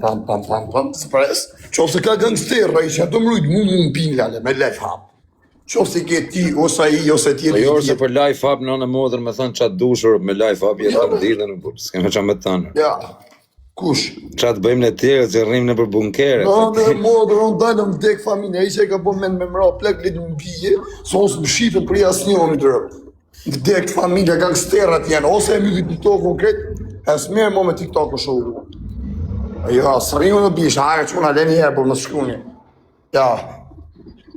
Pam, spres. Qofse ka gangsterra që do mrujt mu pinlale me life hap. Qofse ke ti, ose ai, ose tjetër. Jo, se për life hap në modër me thënë qatë dushur me life hap jetë të mdirë në burë. S'keme qa me të thënë. Ja, kush? Qatë bëjmë në tjere, që rrim në për bunkere. Në modër, unë dalëm vdek familje, i që ka po me mra plek litë më bije, so ose më shifën për jasnjoni të rëpë. Vdek familja, gangsterat janë, ose e mjë TikTok konkret, e s'merë mo me TikTok o shohu. Ja, sërrimu në bishë, hajë që unë aleni herë, por më shkruni. Ja,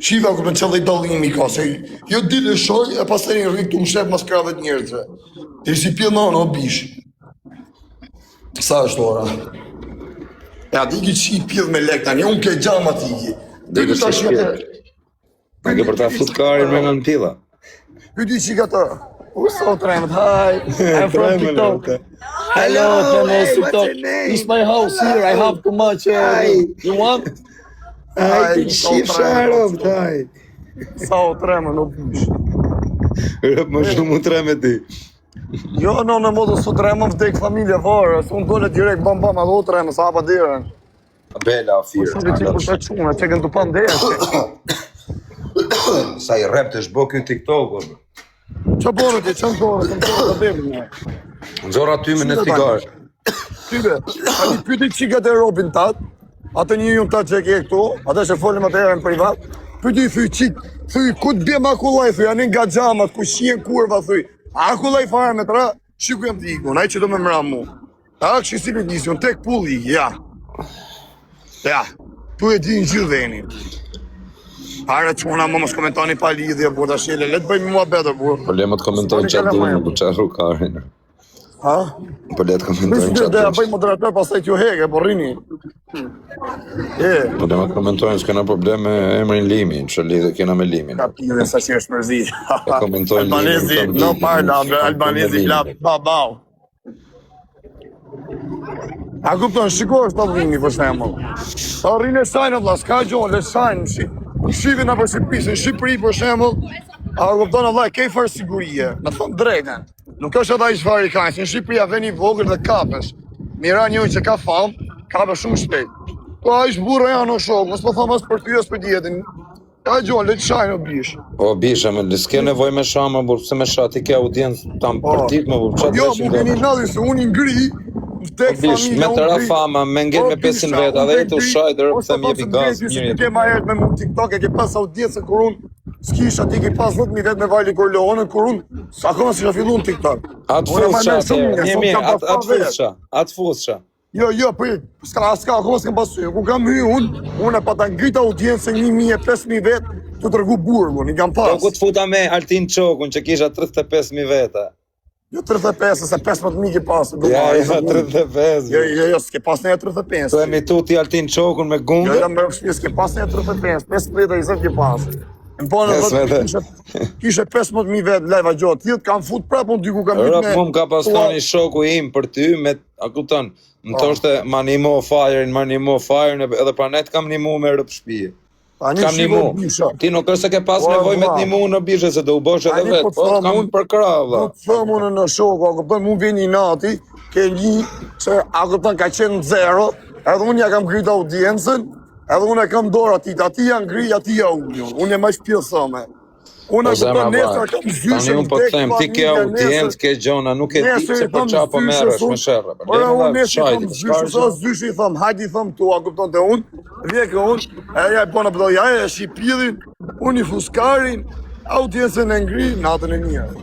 shiva ku të në qëllë i dalimi ka, se jo dile shoj, e pas të një rritë të më shep mas krave të njerëzve. Të si pjellë në o bishë. Sa është ora? Ja, di ki që i pjellë me lek tani, unë ke gjama t'i. Dhe ku ta shkete. Në ke për ta fut karin me në pila. Pyty që ka të. What's up, Tremont? Hi, I'm from TikTok. Hello, TikTok. It's my house here. I have too much. You want? Aj, shif sharov, taj. Sa o Tremont, o pysh. Rëp më shumë u treme ti. Jo, në modë së Tremont vdek familje varë. Së unë dole direkt bam, adho Tremont, sa hapa dirën. Bela, firë. Shumë që për të qunë, që kënë të pandejë. Sa i rep të shbo kjo TikTok, orë. Që borë ti, që në dorë të bebë një? Nëzora ty me në tigarë. Tybe, a një pyti qikat e Robin tatë, atë një junë tatë që e ke këtu, atë që folim atë erën privat, pyti thuj qik, thuj, ku të bje ma kulaj, thuj, anin nga gjamat, ku shien kurva, thuj, a kulaj fare me të ra, shiku jam të ikun, a i që do me mra mu. A kështë si për njësion, tek pulli, ja. Ja, tu e di në gjithë venin. Are që una më mos komentoni pa lidhje, bur të shile, letë bëjmë mua betë, bur. Për le më të komentojnë qatë dunë, për qatë rukarin. Ha? Për le të komentojnë qatë dunë. Bëjmë moderator, pasaj t'ju heke, por rini. Për le më të komentojnë, s'kena problem me emrin Limin, që lidhe kena me Limin. Ka pide sa që është mërzi. E komentojnë Limin. No parla, Albanezi, bla, bau. A kupton, shiko është të dhimi, për shemull. Ta rinë e sajnë, vla, s'ka gjonë, le sajnë, Shqive në për Shqipërisë, në Shqipëri për shemull, a kupton Allah, kej farë sigurie, në thonë drejten. Nuk është edhe i shfarë i kanjës, në Shqipëri a veni vogër dhe kapesh. Mira njëj që ka famë, kapesh shumë shpejt. Po a ishë burë janë o shokë, mos po thamë asë për ty, asë për djetin. Ka gjonë, le të shajnë o bishë. O bishë, s'ke nevoj me shama, burë, se me shati ke audiencë tam për tit, më burë, qatë jo, mu keni nalli se unë i ngri, vdek familja, me të ra fama, me ngell me 500 veta, dhe e të ushaj, dhe rëpë them jepi gaz, njëri. Ose ke ma herët me mu TikTok, e ke pas audiencë, kur unë s'kisha, ti ke pas 10.000 vetë me vajli korlohënë, kur unë, s'akoma si ka fillu në TikTok. Atë fusha, atë fusha. Jo, për, s'ka, akoma s'kam pasu, ku kam hy unë e pata ngrit audiencë 1.000-5.000 vetë, të tërgu burë, i kam pas. Po ku të futa me Altin Qokun, që kisha 35.000 veta. Jo 35, se 15.000 ke pasë. Ja, 35. Jo, s'ke pasë një 35. Tu e mi tu ti Altin Qokun me gundë? Jo, më rëpshpje, s'ke pasë një 35, 15.20 ke pasë. Në po në dhëtë, kishe 15.000 vetë lajva gjotë, tjetë kam fut prapë, unë dy ku kam rrit me... Rëpë mu m'ka pastoni shoku im për ty, me, a kupton, më thoshte, ma nimo fire'n, edhe pra net kam nimo me rëpshpje. Kam nimu. Ti nuk është se ke pas nevoj me t'nimu në bishë, se do u bosh edhe vetë, po kam për këra, vla. Po të thëmë unë në shoko, a këpëtën mu vjen një nati, ke një, që a këpëtën ka qenë zero, edhe unë ja kam grit audiencën, edhe unë e kam dorë ati janë gri, ati ja unë e ma shpjesëme. Unë e këpëtën nesër kam zyshën tani unë po të them, ti ke audiencë, ke gjona, nuk e di se për qa po merresh me sherrë. Ora unë nesër kam zyshën, sa zyshë i thëmë, hajdi thëmë tu, a këpëtën të unë, vjekë unë, e ja i bona përdoj, ja e shqipidhin, unë i fuskarin, audiencën e ngri, natën e njërë.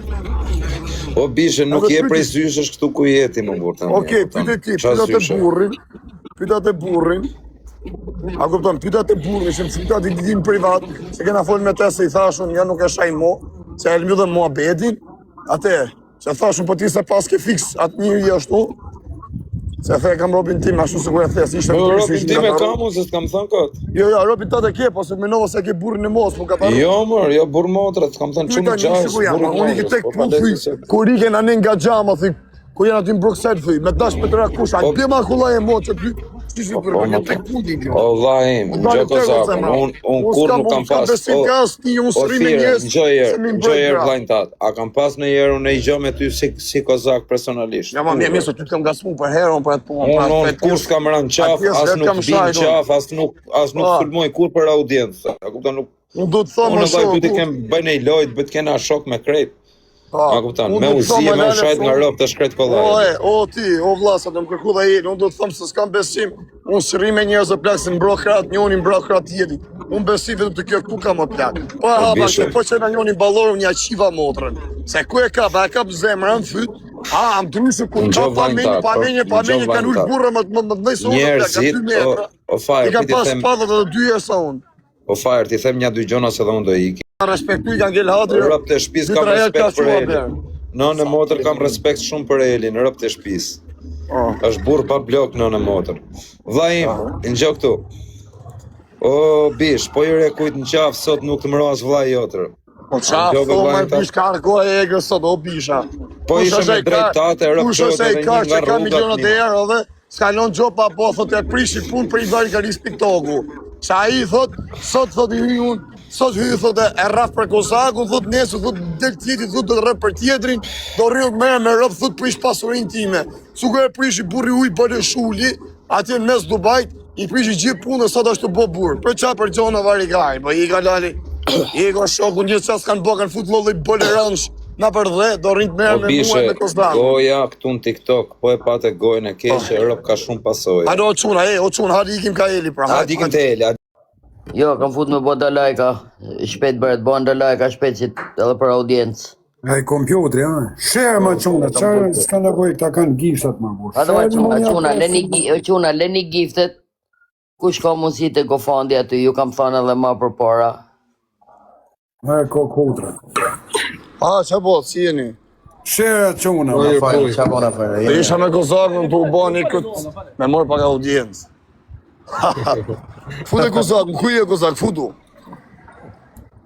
O bishe, nuk je prej zyshësh këtu ku jeti më burë të një. Oke, pytat e burrin, a kupton, pytat e burrin, që më pytat i ditin privat, se kena folë me te se i thashun, ja nuk e shaj mo, se e lëmjë dhe mua bedin, atë, se thashun po ti se pas ke fix atë njëri ashtu, se the kam Robin tim, ashtu se ku e the, si ishte më të Robin tim e kam unë, se s'kam thënë këtë. Jo, Robin të dhe ke, po se menova se ke burrin e mos, po ka parë. Jo, mër, jo burë motra, s'kam thënë qumë gjash, burë unë i ke tek pull, kur i ke në një nga gjama, ku janë aty në Bruxelles, me dash me të rakush, a bje ma kullaj e mo që ty, Ti si për një tek pudi kjo. O vllai im, gjoko zakon, unë kur nuk kam pas. O thirë, nxojer vllajn tat. A kam pas ndonjëherë unë një gjë me ty si kozak personalisht? Ja, mirë se ty të kam gasmu për herën për atë punë. Unë kur s'kam rënë qaf, as nuk bin qaf, as nuk sulmoj kur për audiencë. A kupton nuk. Unë do të them më shumë. Unë do të kem bëj një lojë, bëj të kena shok me krejt. A kupton, me uzi me shajt nga rob të shkret kollaj. O ti, o vlla, sa të më kërku dhe jeni, unë do të them se s'kam besim. Unë sërri me njerëz të plak se mbrokrat, njoni mbrokrat tjetrit. Unë besim vetëm të kjo ku ka më plak. Pa hapa që po që na njoni ballor unë ja qiva motrën. Se ku e ka, ba e ka zemrën fyt. Am dryshe ku ka pamenje kanë ul burrë më ndësoj. Njerëzit, o fire, ti pas padët të dyja sa unë. O fire, ti them një dy gjona se dhe unë do iki. Respektuj ka ngel hadri. Rob të shtëpis kam respekt për Elin. Nënë motër kam respekt shumë për Elin, rob të shtëpis. Është burr pa blok nënë motër. Vllai im, ngjoj këtu. O bish, po i rekujt në qaf sot nuk të mëroas vllai jotër. Po qaf, më bish ka argoj e egrë sot, o bisha. Po ishe me drejtate, rob të dhe një nga ka milionat e euro dhe s'kalon gjopa po thot e prishi pun për i bari ka TikToku. Qa i thot, sot thot i unë, sot hyj thot e rraf për kozakun, thot nesu, thot del tjeti, thot do të rraf për tjetrin, do rrjok me rrëp, thot prish pasurin time. Suko e prish i burri uj bële shulli, atje në mes Dubajt, i prish i gjithë punë, sot është të bo burë. Për qa për gjona varigaj, po i ka lali, i ka shokun gjithë qas kanë bo, kanë fut lolli bële rënsh, na për dhe, do rinjt me muaj me kozakun. Goja këtu në TikTok, po e pate gojën e keqe, rrëp ka shumë pasojë. Hajde o quna, hajde ikim ka Eli pra. Hajde ikim të Eli. Jo, kam fut me bo da lajka, shpet bëret, bo da lajka shpet që edhe për audiencë. Ai kompjutri, ha? Share më quna, çfarë s'ka nevojë ta kanë giftat më burr. Ato çuna, leni giftet. Kush ka mundësi të GoFundMe aty, ju kam thënë edhe më përpara. Ma ko kutra. Qa po, si jeni? Share çuna, Ma fal, çfarë bona fare. Isha me kozakun të u bani këtë, me morë pak audiencë. Futu kozakun, ku je kozak, futu?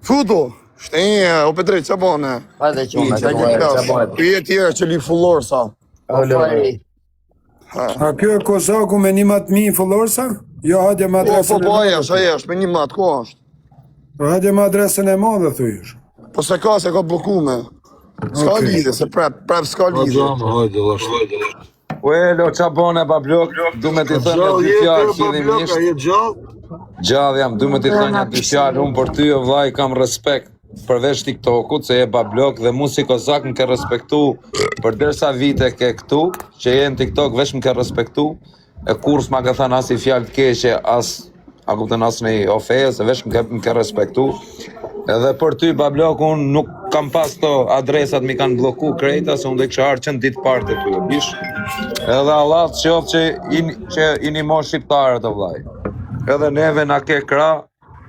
Futu? Shtenje, o Petrej, qa bone? Hajde çuna, çfarë bona. Ku je tjerë që li fullor sa? A kjo e kozaku me 11.000 followers-a? Jo, hajde me adresën e madhe. Po, është, me 1 matë, ku është? Hajde me adresën e madhe, thujesh. Po se ka blokume. Ska lidhe, se prep s'ka lidhe. Uelo, qa bone, bablok, du me t'i thënë një dy fjallë, fillimisht. Gjallë jam, du me t'i thënë një dy fjallë, unë për ty o vlaj kam respekt përveç TikTokut, se je bablok dhe mu si kozak më ke respektu për dersa vite ke këtu, që je në TikTok veç më ke respektu, e kur s'ma ka thënë as i fjallë t'keqe, a kuptën as një ofes, veç më ke respektu. Edhe për ty, bablok, unë nuk kam pas të adresat mi kanë bloku krejta, se unë dhe kështë arë qënë ditë parte të të bish. Edhe Allah të qofë që i një mo shqiptarët të vlaj. Edhe neve na ke kra,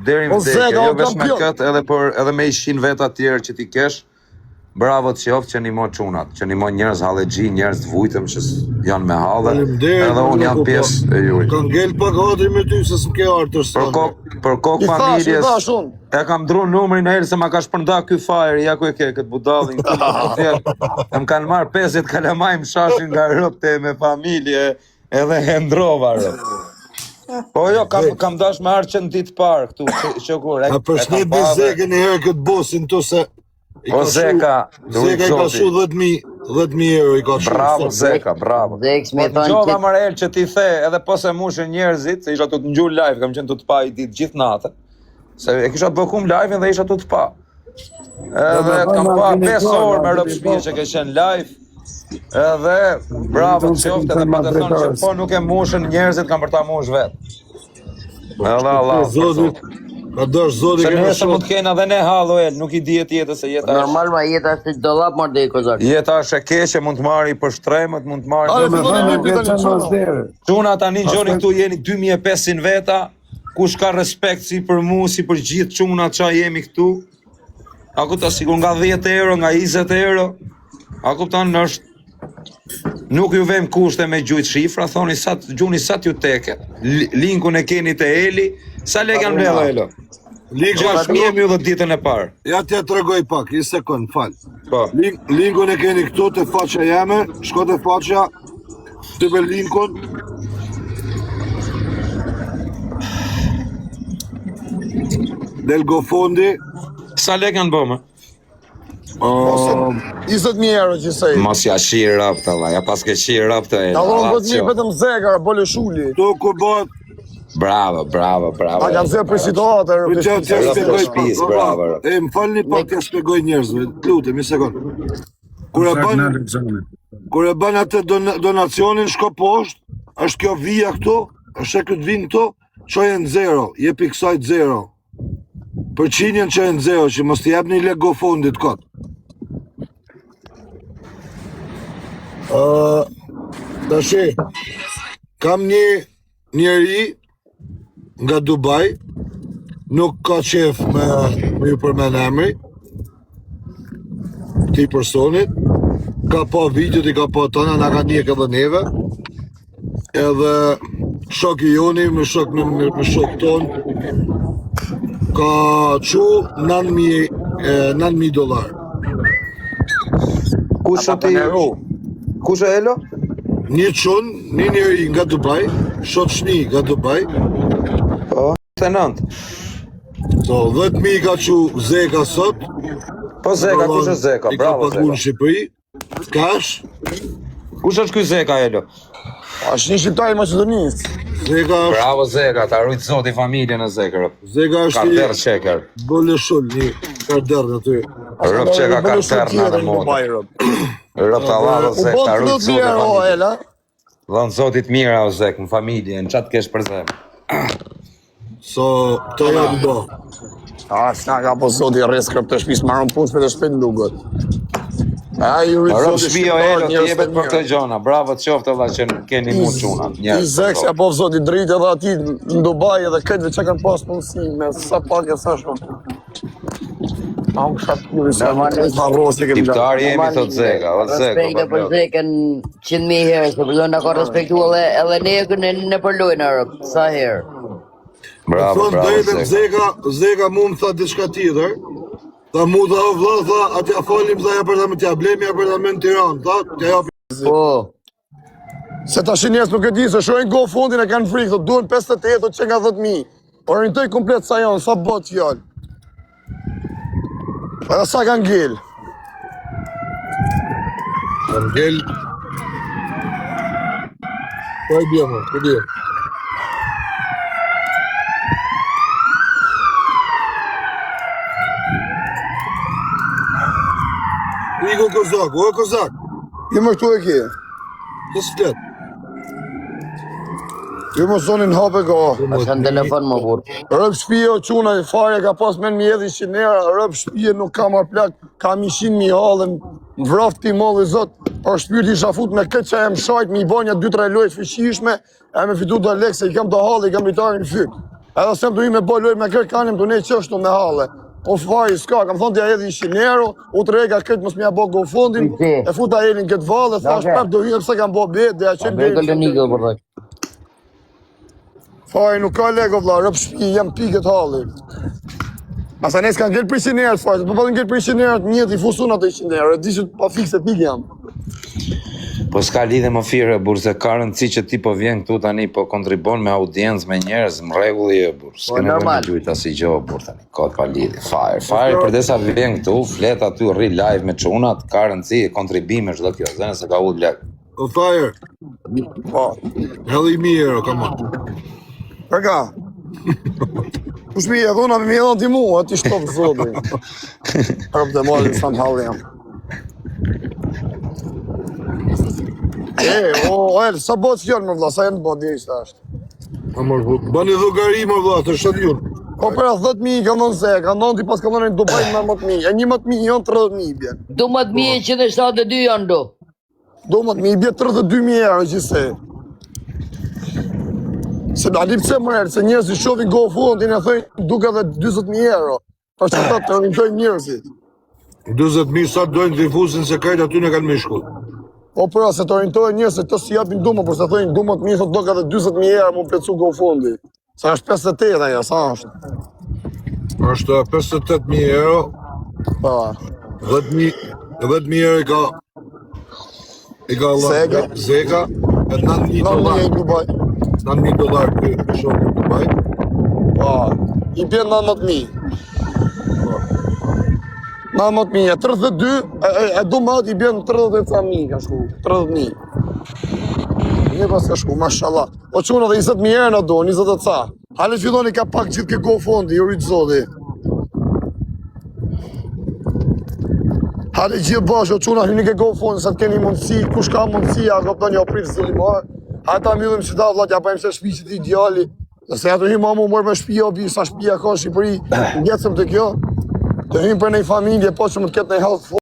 deri në vdekje, jo vesh me këtë, edhe me 100 veta tjerë që ti kesh, bravo të qofë që një mo qunat, që një mo njerëz halegji, njerëz të vujtëm që janë me halë, edhe unë janë pjesë e juj. Kanë ngell pak hadri me ty, se s'm ke artër së Për kokë familjes, e kam dru numrin e se ma ka shpërnda ky fajr, ja ku e ke këtë budallin, e më kanë marrë 50 kalamaj më shashin nga rëpte me familje, edhe hendrova rëpte. Po jo, kam dash me arë që në ditë parë këtu, shokur. A përshnet dhe Zeke në herë këtë bosin të se... Po Zeka, i ka shu 10.000 euro i ka shu. Bravo Zeka, bravo. Gjova Marel që ti the, edhe po se mushën njerëzit, se isha të të ngjur live, kam qenë të të pa i ditë gjithë natë, se e kisha të bëkum live dhe isha të të pa. Edhe kam pa 5 orë me rëpë shpije që ke qenë live, edhe bravo të qofte edhe pa të thonë që po nuk e mushën njerëzit kam për ta mush vetë. Edhe Allah Se nëse mund të kena dhe ne hallo el, nuk i dihet jetës se jeta është... Normal ma jeta është që dollap marrë dhe i kozak. Jeta është e keqe, mund të marri për shtremët, mund të marri... Quna tani gjoni këtu jeni 2500 veta, kush ka respekt si për mu, si për gjithë quna qa jemi këtu. A kupta sigur nga 10 euro, nga 20 euro. A kupta është... Nuk ju vem kushte me gjujt shifra, thoni gjuni sa t'ju teke. Linkun e keni të Eli, sa lek janë mbledhë Elo? 6.000 mjë dhe ditën e parë. Ja t'ja të regoj pak, i sekund, fal. Po. Linkun e keni këtu të faqja jeme, shko të faqja, të be linkun. del GoFondi. Sa lek janë bëmë? 20.000 euro që sej. Mos ja shirë rap të ja pas ke shirë rap të Ta dhonë 10.000 vetëm zekar, bole shulli. To ku bëhet. Bravo. Ta kanë zë për situatë, bravo. Më falni pak t'ja shpjegoj njerëzve, lutem, një sekond. Kur e bën atë donacionin, shko poshtë, është kjo vija këtu, është këtë vin këtu, çoje në zero, jepi kësaj zero. Për qinjen çoje në zero, që mos t'i jepni lek GoFundit kot. Tashi, kam një njeri nga Dubai, nuk ka qef me ju përmen emri, ti personit, ka pa videot i ka pa tona, na ka njek edhe neve, edhe shoki joni me shok ton, ka qu $9,000. Kush e elo? Një qun, një njeri nga Dubai, shoqni nga Dubai. Po, 9. So, 10.000 ka qu Zeka sot. Po Zeka, kush është Zeka? Bravo Zeka. I ka pagu në Shqipëri, cash. Kush është ky Zeka elo? Është një shqiptar maqedonisë. Zeka është... Bravo Zeka, ta rujt zoti familjen e Zekër. Zeka është Karder qeker. Bële shull, një karder në ty. Rëp qeka karder në dhe motë. Rëp të lavë Zek, ta rujt zoti familjen. Dhënë zotit mira o Zek, në familjen, qatë kesh për zemë. So, të janë do. S'na ka po zoti rres krep të shpis marron punë të shpejt ndugot. Rëp shpio elo, t'jebet për këtë gjona. Bravo të qoftë edhe që keni mu quna. I Zek se po zoti dritë edhe ati në Dubai edhe këtë që kanë pas punësi me sa pak e sa shumë. Tiptar jemi thot Zeka, o Zeka. Respekte për Zekën 100.000 herë, se përdo në ka respektu edhe ne në përlojnë Arab, sa herë. Bravo, Zeka. Zeka mu më tha diçka tjetër. Tha mu tha o vlla, tha atja falim tha apartament, tja blemi apartament Tiranë, tha tja japi. Po. Se ta shinjes nuk e di, se shojnë GoFundin e kanë frikë, duhen 58 që nga 10.000. Orientoj komplet sa janë, sa bot fjallë. Edhe sa kanë ngell. Kanë ngell. Po e bje më, e bje. Igo Kozak, o Kozak. I më këtu e kje. Kësë flet. Ju më zonin hape ka. Është në telefon më burë. Rëp shpije o quna i fare ka pas men mi edhe 100 euro, rëp shpije nuk ka marrë plak, ka 100.000 halën, vraft ti molli zot, për shpirti isha fut me këtë që e më shajt, mi i banja 2-3 lojt fëqishme, e me fitu do lek se i kam do halë, i kam ritarin fyt. Edhe sem du i me boj lojt me kërë kanim, du ne qështu me halë. O fari s'ka, kam thonë t'ja edhe 100 euro, u të rega këtë mos m'ja bo GoFundin, e futa elin këtë valë, thash prap do hyem se kam bo bet, dhe ja qenë fari nuk ka lego vla, rëp shpi, jam piket halli. Asa nes kanë ngellë për 100 erët, fari, se për ngellë për 100 erët, njët i fusun atë 100 erët, e di që pa fikse pik jam. Po s'ka lidhe më fire, burë, se ka rëndësi që ti po vjen këtu tani, po kontribon me audiencë, me njerëz, më regulli e, burë. S'ke në vënë gjujt asi gjohë, burë, tani, ka pa lidhe, fari, për desa vjen këtu, flet aty, rri live me qunat, ka rëndësi, kontribime, shdo kjo, zene se ka u lek. O fire, hedhi 1.000 euro, come on. Për ka? Ku shmi e dhuna me mi edhon ti mu, ati shtopë zotin. Rëp dhe mali, sa në halë jam. El, sa bot fjallë më vla, sa jenë bot dirë ishtë ashtë. Bani dhugari më vla, të shëtë jurë. Ko për 10.000 ka ndonë se, ka ndonë ti pas ka ndonë në Dubai në 10.000, e 11.000 janë 30.000 bjen. 12.172 janë do. 12.000 bjen 32.000 euro që se. Se da lip që mërë, se njerëz i shovin GoFundin e thëjnë duke dhe 20.000 euro. Për që ta të orientojnë njerëzit. 20.000 sa dojnë të difusin se kajtë aty në kanë mishku. Po pra, se të orientojnë njerëzit, të si japin dumë, për se thëjnë dumët mi, thot duke dhe 20.000 euro mu plecu GoFundi. Sa është 58 aja, sa është? është 58.000 euro. Pa. 10.000 euro i ka Zeka, e 9.000 $9.000 $9.000 për shokë në Dubai. Pa, i bjen 19.000. Ma më të mija, 32, e du ma t'i bjën 30 familje, ka shku, 30.000. Një pas ka shku, mashallah. O quna dhe 20.000 erë në do, 20 e ca. Hale që filloni ka pak gjithë ke GoFondi, ju rritë zodi. Hale gjithë bashkë, o quna hyni ke GoFondi, sa të keni mundësi, kush ka mundësi, a këpëton një opritë zili marë. Hajta mjullim që ta vlat, ja pajmë se shpishit ideali. Nëse ato hymë amu mërë me shpia, bi sa shpia ka në Shqipëri, ngecëm të kjo. Të hymë për nej familje, po që më të ketë nej health